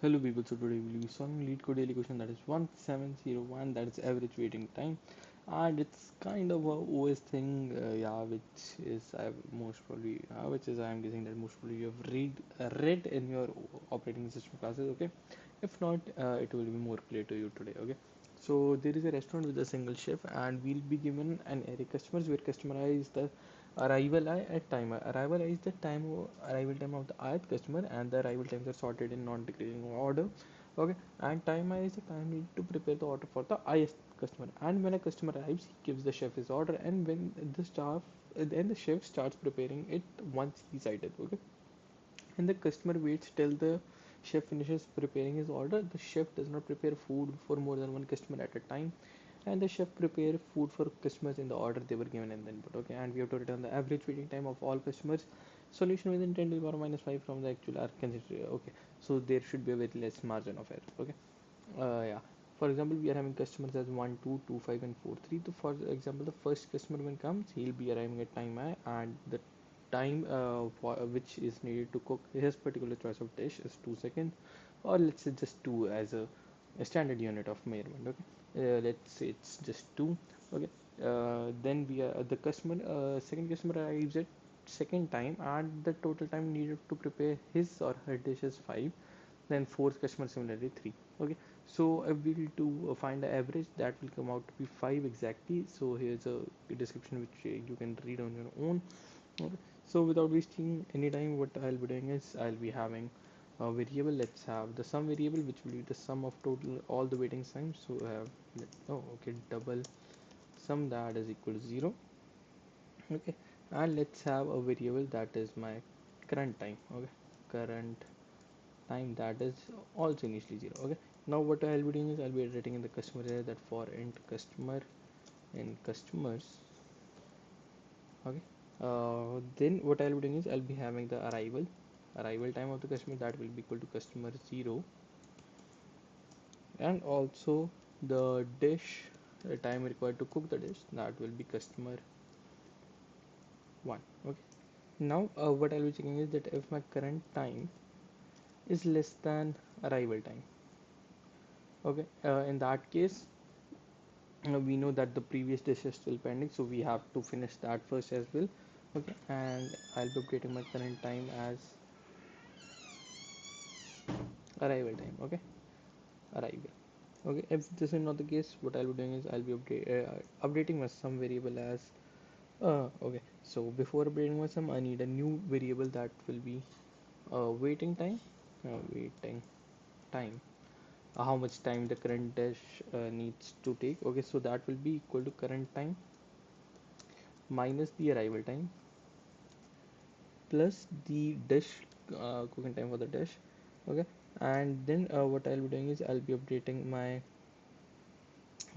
Hello people, so today we'll be solving LeetCode daily question that is 1701, that is average waiting time, and it's kind of a OS thing, yeah, which is I am guessing that most probably you have read in your operating system classes, okay? If not, it will be more clear to you today, okay? So there is a restaurant with a single chef, and we'll be given an array customers where customer is the arrival I at timer. Arrival I is the arrival time of the ith customer, and the arrival times are sorted in non-decreasing order. Okay, and time I is the time needed to prepare the order for the ith customer. And when a customer arrives, he gives the chef his order, and when then the chef starts preparing it once he's eaten. Okay, and the customer waits till the chef finishes preparing his order. The chef does not prepare food for more than one customer at a time, and the chef prepare food for customers in the order they were given in the input. Okay, and we have to return the average waiting time of all customers. Solution within 10 to the power minus 5 from the actual are considered. Okay, so there should be a very less margin of error. Okay, yeah. For example, we are having customers as 1, 2, 2, 5, and 4, 3. So, for example, the first customer when comes, he'll be arriving at time I, and the time which is needed to cook his particular choice of dish is 2 seconds, or let's say just 2 as a standard unit of measurement. Okay, let's say it's just 2. Okay, then we are the customer second customer arrives at second time, and the total time needed to prepare his or her dish is 5. Then fourth customer similarly 3. Okay, so if we will to find the average, that will come out to be 5 exactly. So here's a description which you can read on your own. Okay, so without wasting any time, what I'll be doing is I'll be having a variable. Let's have the sum variable, which will be the sum of total all the waiting times. So I have double sum that is equal to 0. Okay, and let's have a variable that is my current time. Okay, current time that is also initially 0. Okay, now what I'll be doing is I'll be writing in the customer area that for int customer in customers. Okay, then what I'll be doing is I'll be having the arrival time of the customer that will be equal to customer 0, and also the dish time required to cook the dish, that will be customer 1. Okay, now what I'll be checking is that if my current time is less than arrival time. Okay, in that case, we know that the previous dish is still pending, so we have to finish that first as well. Okay, and I'll be updating my current time as arrival time. Okay, arrival. Okay, if this is not the case, what I'll be doing is I'll be updating my sum variable as okay, so before updating my sum, I need a new variable that will be waiting time. Waiting time, how much time the current dish needs to take. Okay, so that will be equal to current time minus the arrival time plus the dish cooking time for the dish. Okay, and then what I'll be doing is I'll be updating my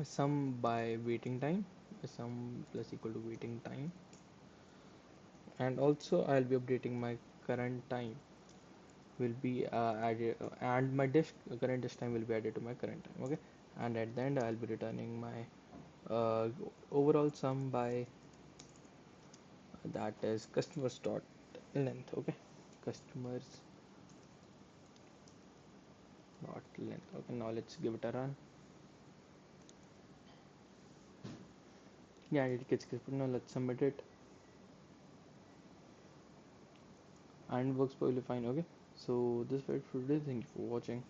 sum by waiting time, sum plus equal to waiting time, and also I'll be updating my current time will be added, and my dish current dish time will be added to my current time. Okay, and at the end I'll be returning my overall sum by that is customers dot length. Okay, customers dot length. Okay, now let's give it a run. Yeah, it gets skipped. Now let's submit it, and it works perfectly fine. Okay, so this was it for today. Thank you for watching.